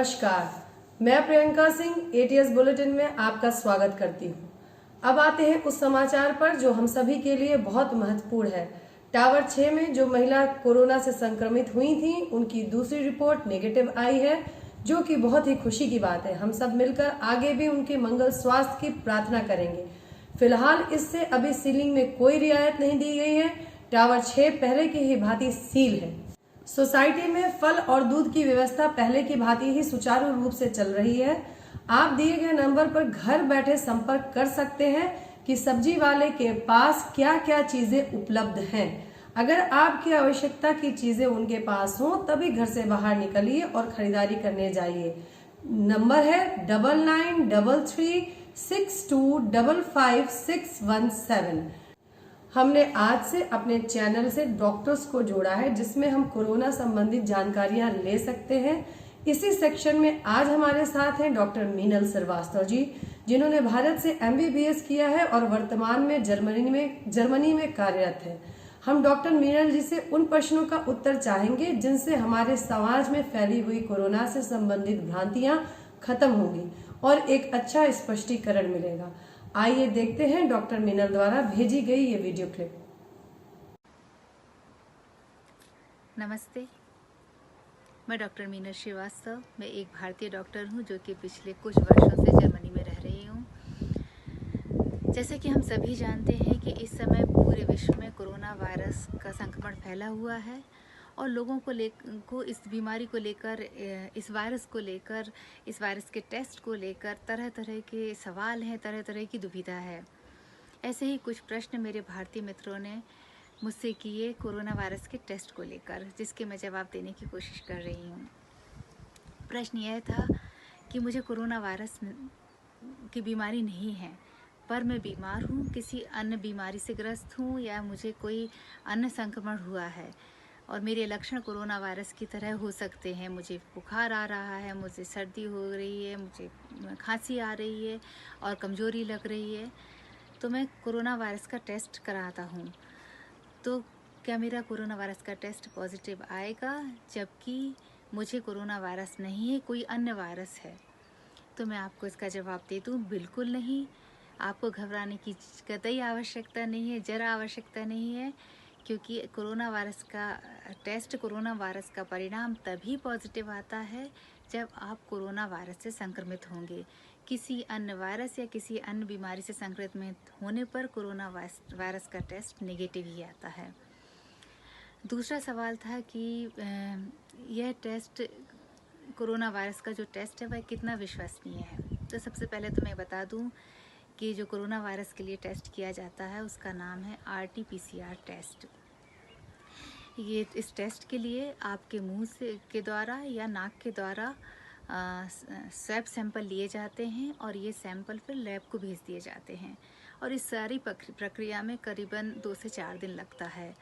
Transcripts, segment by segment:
नमस्कार, मैं Priyanka Singh ATS bulletin में आपका स्वागत करती हूँ। अब आते हैं उस समाचार पर जो हम सभी के लिए बहुत महत्वपूर्ण है। टावर 6 में जो महिला कोरोना से संक्रमित हुई थी, उनकी दूसरी रिपोर्ट नेगेटिव आई है, जो कि बहुत ही खुशी की बात है। हम सब मिलकर आगे भी उनके मंगल स्वास्थ्य की प्रार्थना करेंगे। फिलहाल इससे अभी सीलिंग में कोई रियायत नहीं दी गई है। टावर 6 पहले की ही भांति सील है। सोसाइटी में फल और दूध की व्यवस्था पहले की भांति ही सुचारू रूप से चल रही है। आप दिए गए नंबर पर घर बैठे संपर्क कर सकते हैं कि सब्जी वाले के पास क्या क्या चीजें उपलब्ध हैं। अगर आपकी आवश्यकता की चीजें उनके पास हो तभी घर से बाहर निकलिए और खरीदारी करने जाइए। नंबर है 993362555617। हमने आज से अपने चैनल से डॉक्टर्स को जोड़ा है, जिसमें हम कोरोना संबंधित जानकारियां ले सकते हैं। इसी सेक्शन में आज हमारे साथ हैं डॉक्टर मीनल श्रीवास्तव जी, जिन्होंने भारत से एमबीबीएस किया है और वर्तमान में जर्मनी में कार्यरत है। हम डॉक्टर मीनल जी से उन प्रश्नों का उत्तर चाहेंगे जिनसे हमारे समाज में फैली हुई कोरोना से संबंधित भ्रांतियां खत्म होंगी और एक अच्छा स्पष्टीकरण मिलेगा। आइए देखते हैं डॉक्टर मीनल द्वारा भेजी गई ये वीडियो क्लिप। नमस्ते, मैं डॉक्टर मीनल श्रीवास्तव। मैं एक भारतीय डॉक्टर हूं जो कि पिछले कुछ वर्षों से जर्मनी में रह रही हूं। जैसे कि हम सभी जानते हैं कि इस समय पूरे विश्व में कोरोना वायरस का संक्रमण फैला हुआ है और लोगों को इस बीमारी को लेकर, इस वायरस को लेकर, इस वायरस के टेस्ट को लेकर तरह तरह के सवाल हैं, तरह तरह की दुविधा है। ऐसे ही कुछ प्रश्न मेरे भारतीय मित्रों ने मुझसे किए कोरोना वायरस के टेस्ट को लेकर, जिसके मैं जवाब देने की कोशिश कर रही हूँ। प्रश्न यह था कि मुझे कोरोना वायरस की बीमारी नहीं है, पर मैं बीमार हूँ, किसी अन्य बीमारी से ग्रस्त हूँ या मुझे कोई अन्य संक्रमण हुआ है और मेरे लक्षण कोरोना वायरस की तरह हो सकते हैं। मुझे बुखार आ रहा है, मुझे सर्दी हो रही है, मुझे खांसी आ रही है और कमज़ोरी लग रही है, तो मैं कोरोना वायरस का टेस्ट कराता हूँ। तो क्या मेरा कोरोना वायरस का टेस्ट पॉजिटिव आएगा जबकि मुझे कोरोना वायरस नहीं है, कोई अन्य वायरस है? तो मैं आपको इसका जवाब दे दूँ, बिल्कुल नहीं। आपको घबराने की कतई आवश्यकता नहीं है, जरा आवश्यकता नहीं है, क्योंकि कोरोना वायरस का टेस्ट, कोरोना वायरस का परिणाम तभी पॉजिटिव आता है जब आप कोरोना वायरस से संक्रमित होंगे। किसी अन्य वायरस या किसी अन्य बीमारी से संक्रमित होने पर कोरोना वायरस का टेस्ट नेगेटिव ही आता है। दूसरा सवाल था कि यह टेस्ट, कोरोना वायरस का जो टेस्ट है वह कितना विश्वसनीय है। तो सबसे पहले तो मैं बता दूं कि जो कोरोना वायरस के लिए टेस्ट किया जाता है उसका नाम है RT-PCR टेस्ट। ये इस टेस्ट के लिए आपके मुंह के द्वारा या नाक के द्वारा स्वैब सैंपल लिए जाते हैं और ये सैंपल फिर लैब को भेज दिए जाते हैं और इस सारी प्रक्रिया में करीबन 2 से 4 दिन लगता है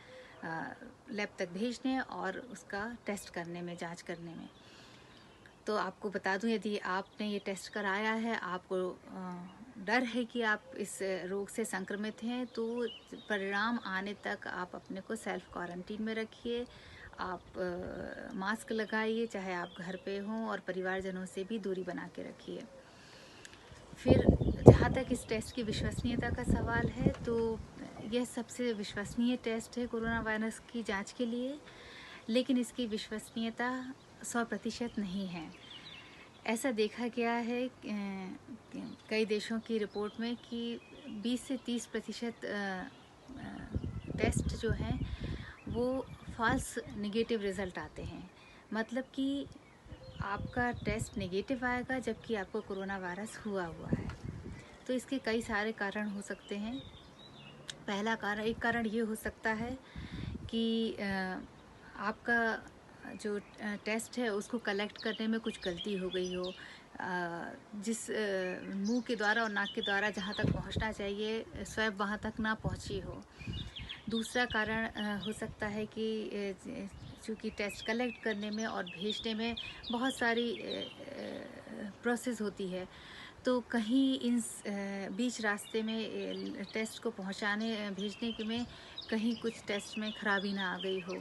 लैब तक भेजने और उसका टेस्ट करने में, जांच करने में। तो आपको बता दूं, यदि आपने ये टेस्ट कराया है, आपको डर है कि आप इस रोग से संक्रमित हैं, तो परिणाम आने तक आप अपने को सेल्फ क्वारंटीन में रखिए। आप मास्क लगाइए, चाहे आप घर पे हों, और परिवारजनों से भी दूरी बना के रखिए। फिर जहाँ तक इस टेस्ट की विश्वसनीयता का सवाल है, तो यह सबसे विश्वसनीय टेस्ट है कोरोना वायरस की जांच के लिए, लेकिन इसकी विश्वसनीयता 100% नहीं है। ऐसा देखा गया है कई देशों की रिपोर्ट में कि 20 से 30% टेस्ट जो हैं वो फॉल्स नेगेटिव रिज़ल्ट आते हैं। मतलब कि आपका टेस्ट नेगेटिव आएगा जबकि आपको कोरोना वायरस हुआ है। तो इसके कई सारे कारण हो सकते हैं। एक कारण ये हो सकता है कि आपका जो टेस्ट है उसको कलेक्ट करने में कुछ गलती हो गई हो, जिस मुंह के द्वारा और नाक के द्वारा जहाँ तक पहुँचना चाहिए स्वैब वहाँ तक ना पहुँची हो। दूसरा कारण हो सकता है कि चूँकि टेस्ट कलेक्ट करने में और भेजने में बहुत सारी प्रोसेस होती है, तो कहीं इन बीच रास्ते में टेस्ट को भेजने में कहीं कुछ टेस्ट में खराबी ना आ गई हो।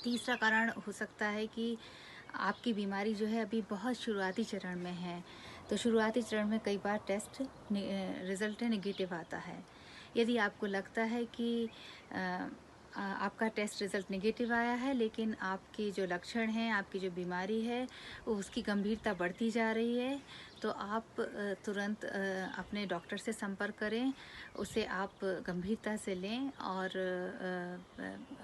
तीसरा कारण हो सकता है कि आपकी बीमारी जो है अभी बहुत शुरुआती चरण में है, तो शुरुआती चरण में कई बार टेस्ट रिज़ल्ट नेगेटिव आता है। यदि आपको लगता है कि आपका टेस्ट रिज़ल्ट नेगेटिव आया है, लेकिन आपके जो लक्षण हैं, आपकी जो बीमारी है, उसकी गंभीरता बढ़ती जा रही है, तो आप तुरंत अपने डॉक्टर से संपर्क करें, उसे आप गंभीरता से लें और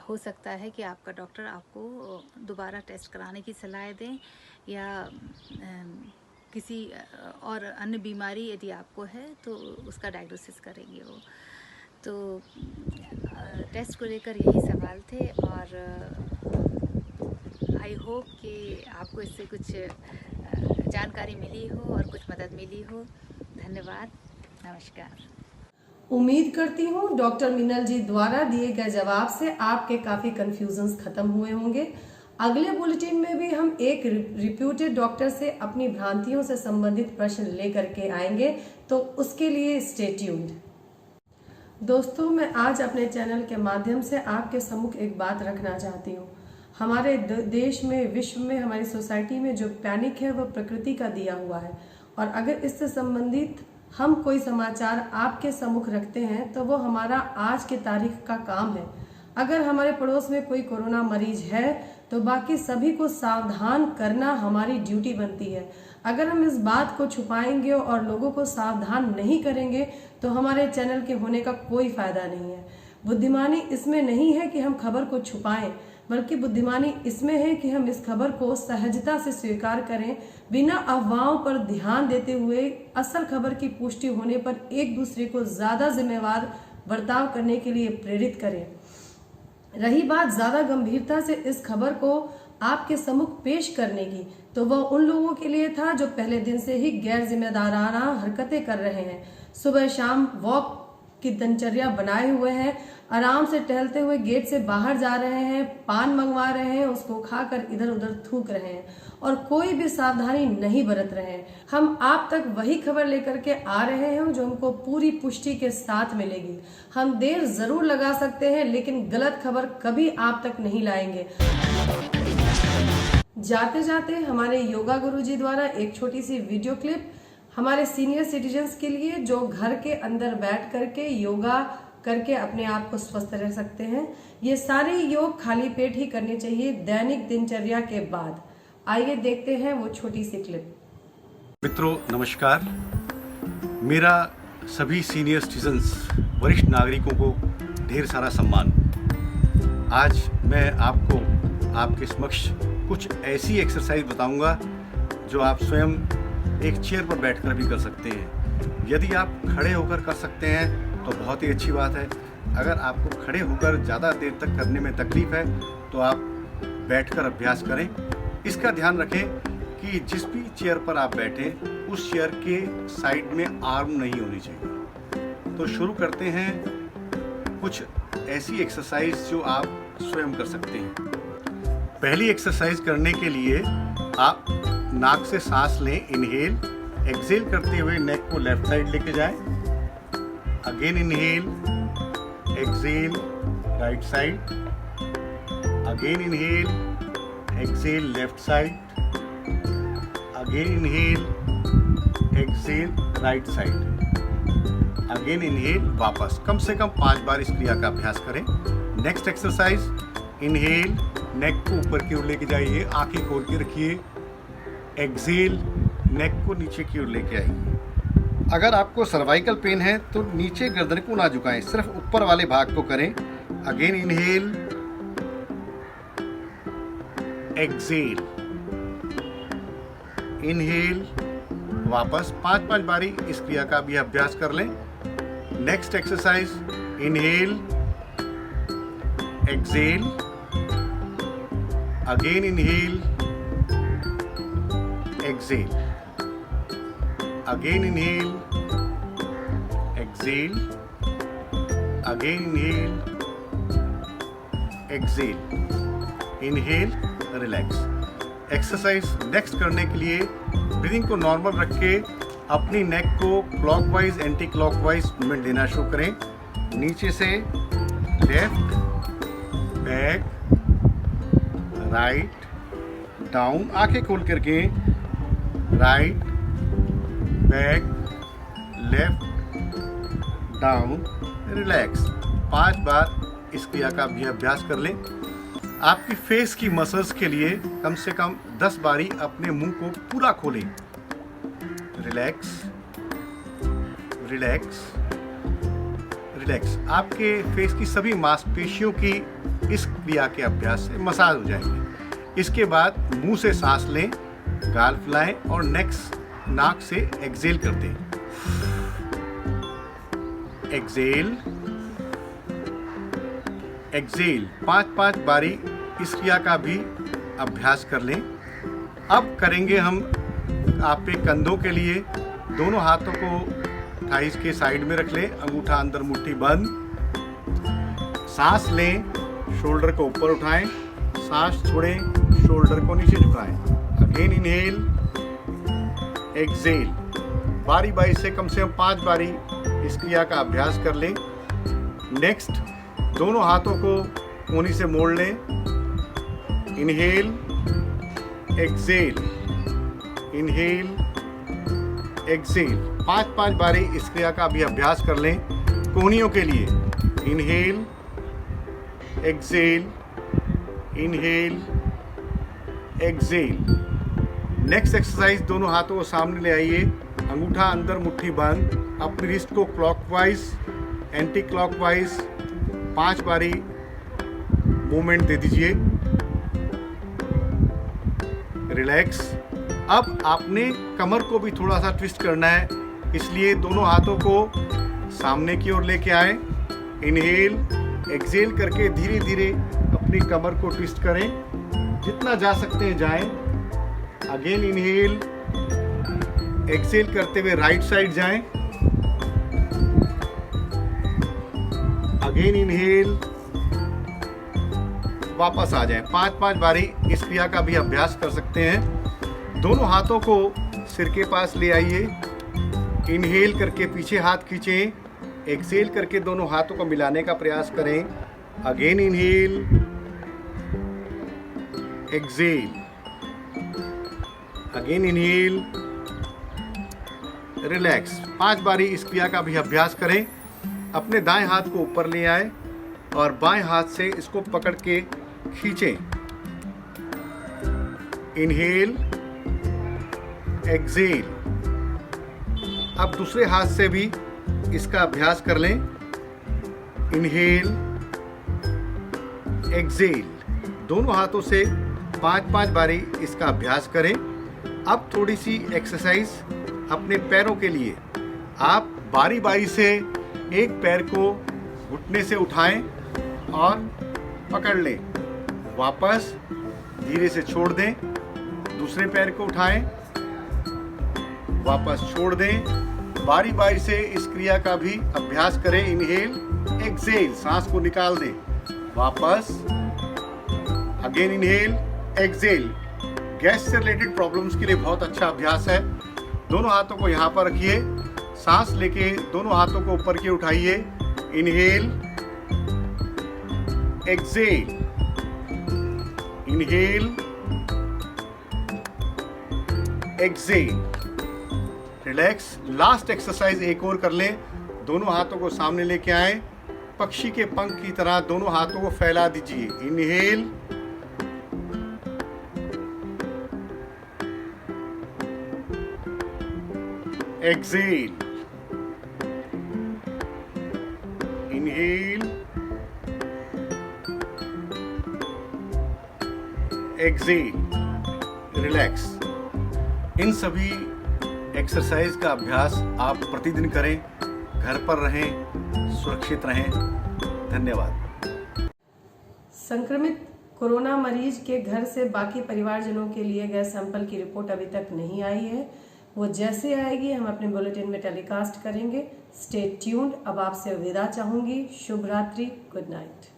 हो सकता है कि आपका डॉक्टर आपको दोबारा टेस्ट कराने की सलाह दें या किसी और अन्य बीमारी यदि आपको है तो उसका डायग्नोसिस करेंगे वो। तो टेस्ट को लेकर यही सवाल थे और आई होप कि आपको इससे कुछ जानकारी मिली हो और कुछ मदद मिली हो। धन्यवाद, नमस्कार। उम्मीद करती हूँ डॉक्टर मीनल जी द्वारा दिए गए जवाब से आपके काफ़ी कन्फ्यूजन्स खत्म हुए होंगे। अगले बुलेटिन में भी हम एक रिप्यूटेड डॉक्टर से अपनी भ्रांतियों से संबंधित प्रश्न लेकर के आएंगे, तो उसके लिए स्टे ट्यून्ड। दोस्तों, मैं आज अपने चैनल के माध्यम से आपके सम्मुख एक बात रखना चाहती हूँ। हमारे देश में, विश्व में, हमारी सोसाइटी में जो पैनिक है वह प्रकृति का दिया हुआ है, और अगर इससे संबंधित हम कोई समाचार आपके सम्मुख रखते हैं तो वो हमारा आज के तारीख का काम है। अगर हमारे पड़ोस में कोई कोरोना मरीज है तो बाकी सभी को सावधान करना हमारी ड्यूटी बनती है। अगर हम इस बात को छुपाएंगे और लोगों को सावधान नहीं करेंगे तो हमारे चैनल के होने का कोई फायदा नहीं है। बुद्धिमानी इसमें नहीं है कि हम खबर को छुपाएं, बल्कि बुद्धिमानी इसमें है कि हम इस खबर को सहजता से स्वीकार करें, बिना अफवाहों पर ध्यान देते हुए असल खबर की पुष्टि होने पर एक दूसरे को ज्यादा जिम्मेवार बर्ताव करने के लिए प्रेरित करें। रही बात ज्यादा गंभीरता से इस खबर को आपके सम्मुख पेश करने की, तो वह उन लोगों के लिए था जो पहले दिन से ही गैर जिम्मेदाराना हरकतें कर रहे हैं, सुबह शाम वॉक की दिनचर्या बनाए हुए हैं, आराम से टहलते हुए गेट से बाहर जा रहे हैं, पान मंगवा रहे हैं, उसको खाकर इधर उधर थूक रहे हैं और कोई भी सावधानी नहीं बरत रहे हैं। हम आप तक वही खबर लेकर के आ रहे हैं जो हमको पूरी पुष्टि के साथ मिलेगी। हम देर जरूर लगा सकते हैं, लेकिन गलत खबर कभी आप तक नहीं लाएंगे। जाते जाते हमारे योगा गुरुजी द्वारा एक छोटी सी वीडियो क्लिप हमारे सीनियर सिटीजन्स के लिए, जो घर के अंदर बैठ करके योगा करके अपने आप को स्वस्थ रह सकते हैं। ये सारे योग खाली पेट ही करने चाहिए दैनिक दिनचर्या के बाद। आइए देखते हैं वो छोटी सी क्लिप। मित्रों नमस्कार। मेरा सभी सीनियर सिटीजन्स, वरिष्ठ नागरिकों को ढेर सारा सम्मान। आज मैं आपको आपके समक्ष कुछ ऐसी एक्सरसाइज बताऊंगा जो आप स्वयं एक चेयर पर बैठकर भी कर सकते हैं। यदि आप खड़े होकर कर सकते हैं तो बहुत ही अच्छी बात है। अगर आपको खड़े होकर ज़्यादा देर तक करने में तकलीफ है तो आप बैठकर अभ्यास करें। इसका ध्यान रखें कि जिस भी चेयर पर आप बैठे उस चेयर के साइड में आर्म नहीं होनी चाहिए। तो शुरू करते हैं कुछ ऐसी एक्सरसाइज जो आप स्वयं कर सकते हैं। पहली एक्सरसाइज करने के लिए आप नाक से सांस लें, इनहेल, एक्सहेल करते हुए नेक को लेफ्ट साइड लेके जाएं। Again inhale, exhale, right side, again inhale, exhale, left side, again inhale, exhale, right side, again inhale, वापस। कम से कम 5 बार इस क्रिया का अभ्यास करें। नेक्स्ट एक्सरसाइज, इनहेल, नेक को ऊपर की ओर लेके जाइए, आंखें खोल के रखिए, एक्सहेल, नेक को नीचे की ओर लेके आइए। अगर आपको सर्वाइकल पेन है तो नीचे गर्दन को ना झुकाएं, सिर्फ ऊपर वाले भाग को करें। अगेन इनहेल, एक्सहेल, इनहेल, वापस। 5-5 बारी इस क्रिया का भी अभ्यास कर लें। Next exercise, inhale, exhale, again inhale, exhale, again inhale, exhale, again inhale, exhale, inhale, relax. Exercise next करने के लिए ब्रीदिंग को नॉर्मल रख के अपनी नेक को क्लॉकवाइज एंटी क्लॉकवाइज मूवमेंट देना शुरू करें। नीचे से लेफ्ट, बैक, राइट, डाउन, आंखें खोल करके right, back, left, down, relax. 5 बार इस क्रिया का भी अभ्यास कर लें। आपकी फेस की मसल्स के लिए कम से कम 10 बारी अपने मुंह को पूरा खोलें। Relax, relax, relax. आपके फेस की सभी मांसपेशियों की इस क्रिया के अभ्यास से मसाज हो जाएंगे। इसके बाद मुंह से सांस लें, गाल फुलाएं और नाक से एक्सेल कर दें। Excel, Excel. 5-5 बारी इस क्रिया का भी अभ्यास कर लें। अब करेंगे हम आपके कंधों के लिए। दोनों हाथों को थाइस के साइड में रख लें, अंगूठा अंदर, मुट्ठी बंद। सांस लें, शोल्डर को ऊपर उठाएं, सांस छोड़ें, शोल्डर को नीचे झुकाएं। Again inhale, Excel. बारी बारी से कम से कम 5 बारी इस क्रिया का अभ्यास कर लें। नेक्स्ट, दोनों हाथों को कोहनी से मोड़ लें। Inhale, exhale, inhale, Excel. 5-5 बारी इस क्रिया का भी अभ्यास कर लें कोहनियों के लिए। Inhale, exhale, inhale, exhale. Next exercise, दोनों हाथों को सामने ले आइए, अंगूठा अंदर, मुट्ठी बंद। अपनी रिस्ट को क्लॉकवाइज, एंटी क्लॉकवाइज 5 बारी मूवमेंट दे दीजिए। रिलैक्स। अब आपने कमर को भी थोड़ा सा ट्विस्ट करना है, इसलिए दोनों हाथों को सामने की ओर लेके आए। इनहेल, एक्सेल करके धीरे धीरे अपनी कमर को ट्विस्ट करें, जितना जा सकते हैं जाएं। अगेन इनहेल, एक्सेल करते हुए राइट साइड जाएं। अगेन इनहेल, वापस आ जाएं। 5-5 बारी इस क्रिया का भी अभ्यास कर सकते हैं। दोनों हाथों को सिर के पास ले आइए। इनहेल करके पीछे हाथ खींचें, एक्सेल करके दोनों हाथों को मिलाने का प्रयास करें। Again inhale, exhale, again inhale, relax. 5 बारी इस क्रिया का भी अभ्यास करें। अपने दाएं हाथ को ऊपर ले आए और बाएं हाथ से इसको पकड़ के खींचें। Inhale, exhale. अब दूसरे हाथ से भी इसका अभ्यास कर लें। Inhale, exhale. दोनों हाथों से 5-5 बारी इसका अभ्यास करें। अब थोड़ी सी एक्सरसाइज अपने पैरों के लिए। आप बारी बारी से एक पैर को घुटने से उठाएं और पकड़ लें, वापस धीरे से छोड़ दें। दूसरे पैर को उठाएं, वापस छोड़ दें। बारी बारी से इस क्रिया का भी अभ्यास करें। इनहेल, एक्सेल, सांस को निकाल दें, वापस। Again inhale, exhale. गैस से रिलेटेड प्रॉब्लम्स के लिए बहुत अच्छा अभ्यास है। दोनों हाथों को यहाँ पर रखिए, सांस लेके दोनों हाथों को ऊपर की उठाइए। Inhale, exhale, inhale, exhale, relax. Last exercise एक और कर लें। दोनों हाथों को सामने लेके आए, पक्षी के पंख की तरह दोनों हाथों को फैला दीजिए। Inhale, exhale, inhale, exhale, relax. इन सभी एक्सरसाइज का अभ्यास आप प्रतिदिन करें। घर पर रहें, सुरक्षित रहें। धन्यवाद। संक्रमित कोरोना मरीज के घर से बाकी परिवारजनों के लिए गए सैंपल की रिपोर्ट अभी तक नहीं आई है। वो जैसे आएगी हम अपने बुलेटिन में टेलीकास्ट करेंगे। Stay tuned. अब आपसे विदा चाहूंगी। शुभ रात्रि, गुड नाइट।